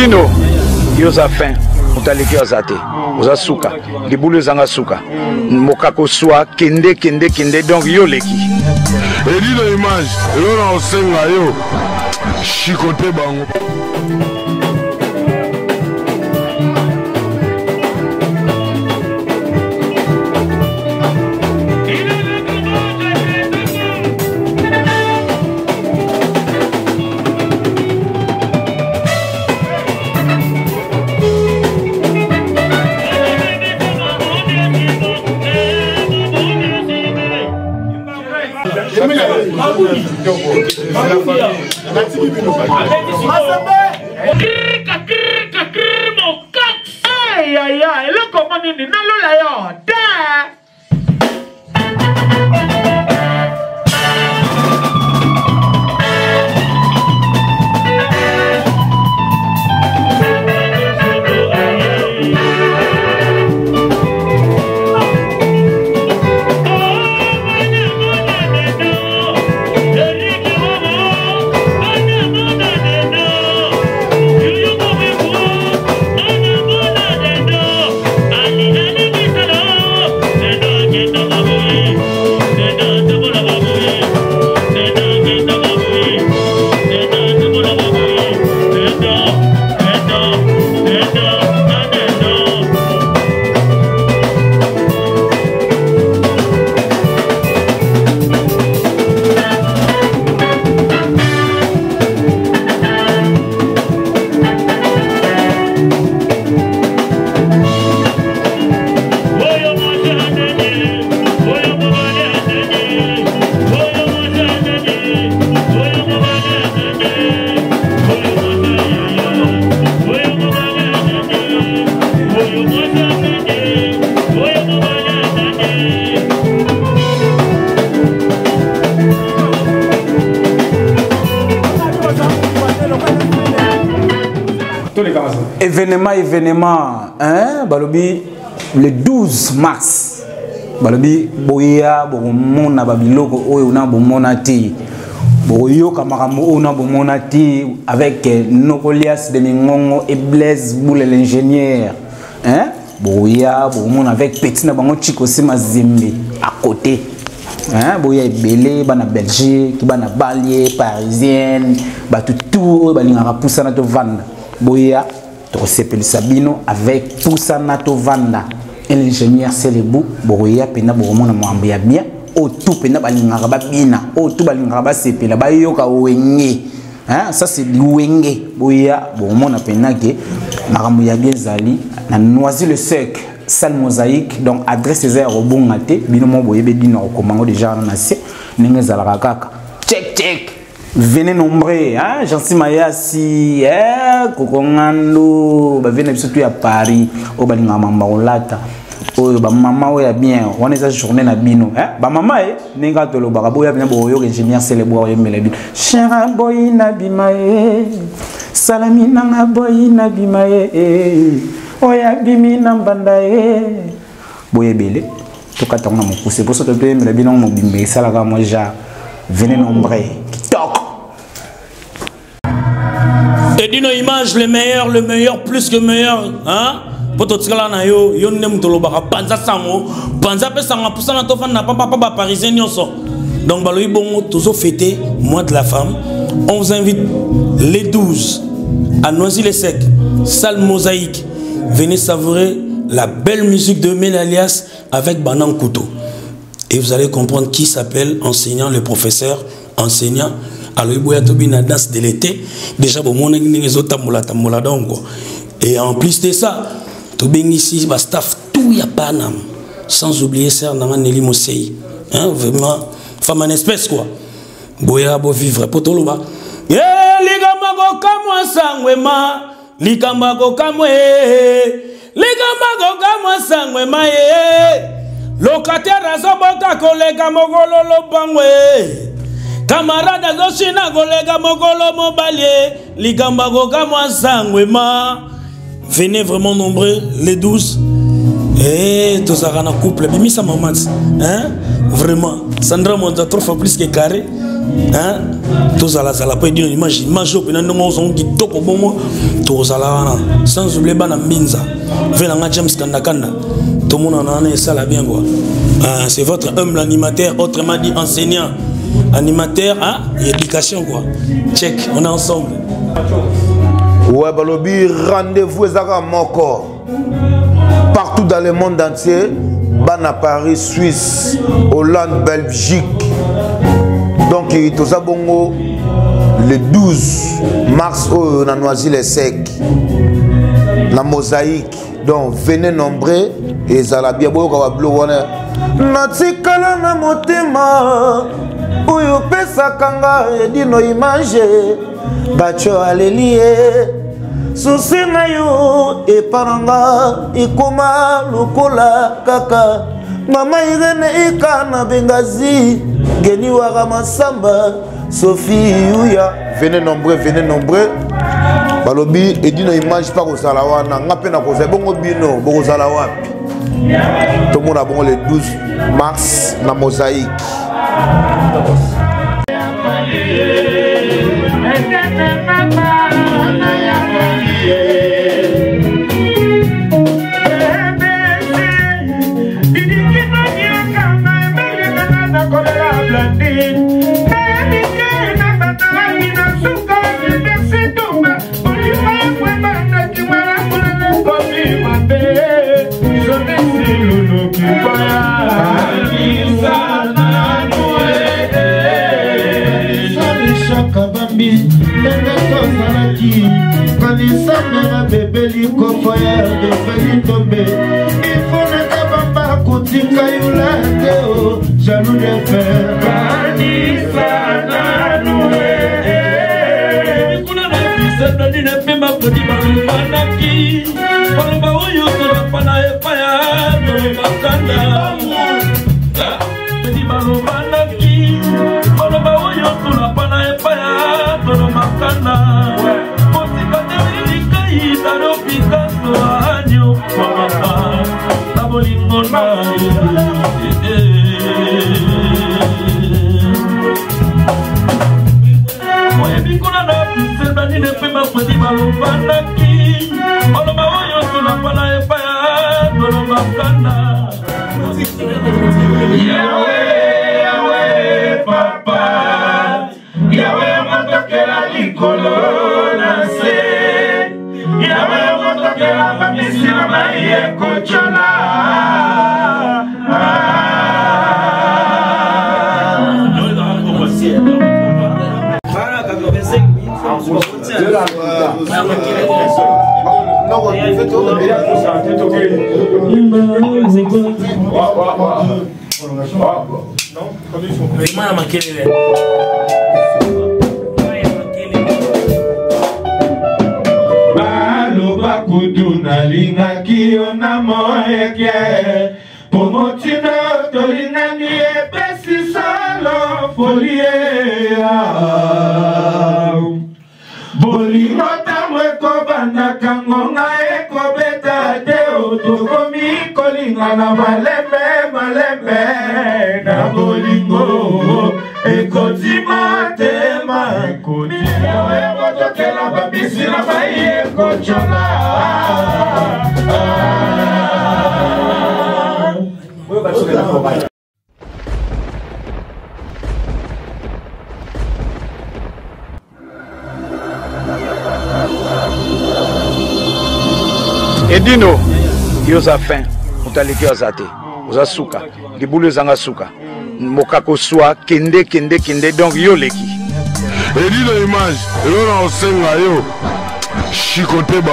Dino yoza fin mutaleki azate oza suka libulu ezanga suka mokako swa kende donc yo leki Dino Image elona osenga yo chikote bango Aïe aïe aïe, le commandant dit non là yo. Événement, hein, balobi le 12 mars. Balobi boya bomona babiloko oyo na bomona ti. Boyo kamarambo na bomona ti avec Nokolias de Mingongo et Blaise Boule l'ingénieur. Hein? Boya bomona avec Petit na bango Chiko Sima Zimbi à côté. Hein? Boya belé bana Belgique, bana Balier, parisienne, ba tout balingara poussana to vanda. Boya Tosepeli Sabino avec Poussana Tovanda et l'ingénieur Célébou Boroya Pena Boromona Mwambia bien au tout Pena Balingara Bina au tout Balingara Sepela Bayoka Wenge hein ça c'est Wenge Boya Boromona Pena que Maramouya bien Zali na Noisy-le-Sec salle mosaïque donc adresse Césaire Robongate binomo boyebe dino komango déjà na nasie ninge zalaka kaka check venez nombreux, hein? Jansi Mayasi, Kokongando, venez surtout à Paris, au Balinga Mamba Olata, au Maman ya bien, on est à journée na bino, hein? Ba maman nenga tolo barabo ya bien boyo ingénieur célèbre ya melabi. Chera boy na bimae, salamina na boy na bimae, oya bimi na bandae, boye bele, to katanga mo pousser pour ça te payer melabi non mo bimbe salaka moi ja, venez nombreux. Et Dino Image, le meilleur, plus que meilleur, hein? Pototikala na yo, yo nem tolobaka panza samo, panza pe sanga poussana to fan na papa parisien nyonso. Donc baloyi bongo toujours fêter mois de la femme. On vous invite les 12 à Noisy-le-Sec, salle mosaïque. Venez savourer la belle musique de Ménalias avec Banan Couteau. Et vous allez comprendre qui s'appelle enseignant, le professeur enseignant. Alors il y a une danse de l'été déjà bon mon tamola donc et en plus de ça tout bien ici bah staff tout y a pas nam sans oublier ça dans Nelly Mosei hein vraiment femme en espèce quoi boya bo vivre potoloba eh ligamago kamwa sangwema ligamago kamwe sangwema locataire azobota kolega mogolo lobangwe camarade azoshina kolega mogolo mobalie ligamba koka mwa sangwema. Venez vraiment nombreux les 12 et tous à couple bimisa maman hein vraiment Sandra Monza trop plus que carré hein tous à la salle après dire image au pénal non son qui top au bon mot tous à la sans oublier bana mbinza venanga James Kandakanda tout le monde en a ça là bien quoi. C'est votre humble animateur, autrement dit enseignant, animateur, hein, et éducation quoi. Check, on est ensemble. Ouais, Balobi, rendez-vous à Moko. Partout dans le monde entier, Bana Paris, Suisse, Hollande, Belgique. Donc, il y a bongo le 12 mars, on a noisi les secs. La mosaïque. Donc, venez nombreux et Zalabia Boka Wablo. Natikala na motema Uyo pesa kanga edino image Bacho alelie Susi na yo eparanga Ikoma lukola kaka Mama irene ika na bengazi Geni waka masamba Sophie Yuya. Venez nombreux Balobi edino image pa kozala wana Ngape na kozala bongo bino Bokozala wapi. Tout le monde a bon le 12 mars na mosaïque. Jaloux de faire Kanisa Nanoué Kuna na pisa Nani na pema Kodi malumanaki Palomba uyu Tula pana epaya Tolo makanda Kodi malumanaki Palomba uyu Tula pana epaya Tolo makanda Mosika temirika Itaro Picasso Anyo Mama Nabolingo na Kuna na pisenda ni nepema kwezi malumanaki Oloma woyo tunapana epaya Toloma kanda Yawe papa Yawe motokela likolo nase Yawe motokela mamisina maiye kochola Baloba kuduna linga kiyo na moeke Pomotino tolina ni epesi solo folie Bolimota mweko banda kangonga eko beta deo Tokomi kolinga na malembe Na bolingo eko timatema Yawe motokela babisi na bayi eko chola Edino, yoza fin, utaliki azate, oza suka, libulu zanga suka, mokako soa, kende, donc yo leki. Edino image, elona osenga yo, Chikote ba.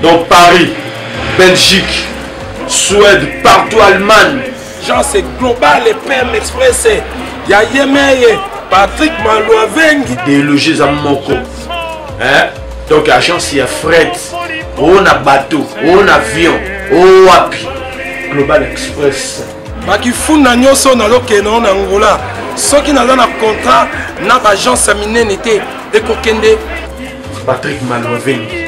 Donc Paris, Belgique, Suède, partout Allemagne. Genre c'est global et PM Express. Il y a Yemeye, Patrick Malouavengi. Déloger à Moko. Hein? Donc agence il y a fret, on a bateau, on a avion, on a Global Express. Baki funa nyoso na lokeno na Angola. Soki na na contrat na agence minene te ekokende Patrick Malouavengi.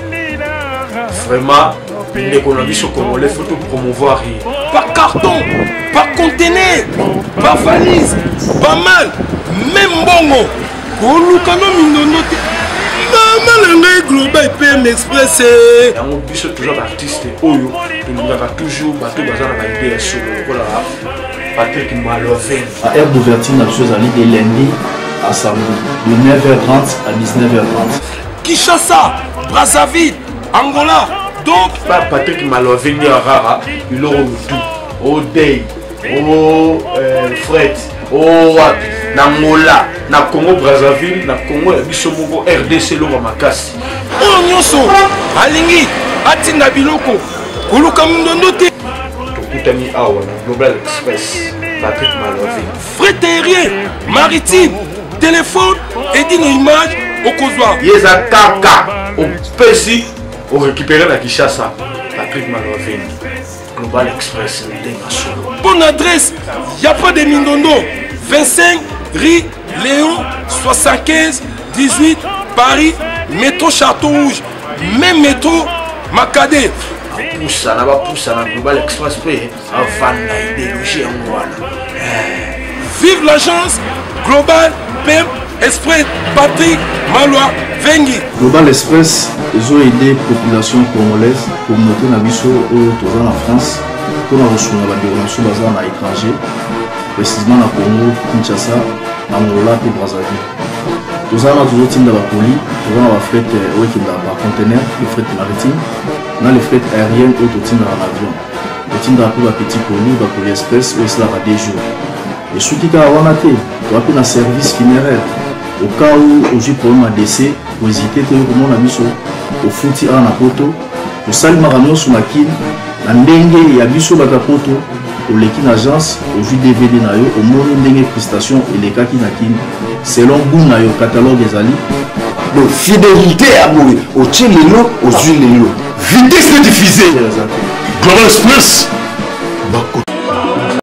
Vraiment, l'économie sur Congolais, il faut tout promouvoir. Par carton, par conteneur, par valise, pas mal, même bongo. Pour nous, quand nous noter, maman, global PM Express. On bus toujours artiste, Oyo, nous avons toujours bateau bazar à l'idée sur le Patrick Malouavengi. À aire d'ouverture, la chose allait de lundi à samedi, de 9h30 à 19h30. Kinshasa, Brazzaville, Angola. Donc, Patrick Malouavengi à Rara, il aura tout. Au Day, au Fred, au Nangola, na Congo Brazzaville, na Congo Bisomoko, RDC, Loma Makasi. Oh, Nyoso, Alingi, Atina Biloko, Kuluka Mundonote. Tokutami Awa, Global Express, Patrick Malouavengi. Fret aérien, maritime, téléphone, Edino Image, au Kozwa. Yeza Kaka, au Pessi. Pour récupérer la Kinshasa, Patrick Malouavengi, Global Express, bonne adresse, il n'y a pas de Mindondo, 25 rue Léon, 75 18 Paris, métro Château Rouge, même métro Macadé. Poussa, na Global Express, avant d'idéologie en vive l'agence Global PM Express Patrick Malouavengi. Global Express, ils ont aidé la population congolaise, communauté Nabiso en France, pour la reçu la déronation basée à l'étranger, précisément à Congo, Kinshasa, Angola et Brazzaville. Tous en toujours team de la police, tous en fret par conteneur, le fret maritime, dans les fret aériennes ou tout team dans l'avion. Le team de la petit poli, la police express, où cela va des jours. Et ce qui est à Wanate, tu as pris un service funéraire. Au cas où j'ai problème à décès, pour hésiter, tu as mis au fouti à la poto, pour saluer ma sur ma kin, la ndenge ya biso baka poto, au l'équipe agence, au jus DVD na yo, au monde ndenge prestation et les kaki na kin, selon goût na yo catalogue des ali. Donc fidélité à mourir, au tien les au jus les lots. Vitesse de diffuser. Global Express, Bako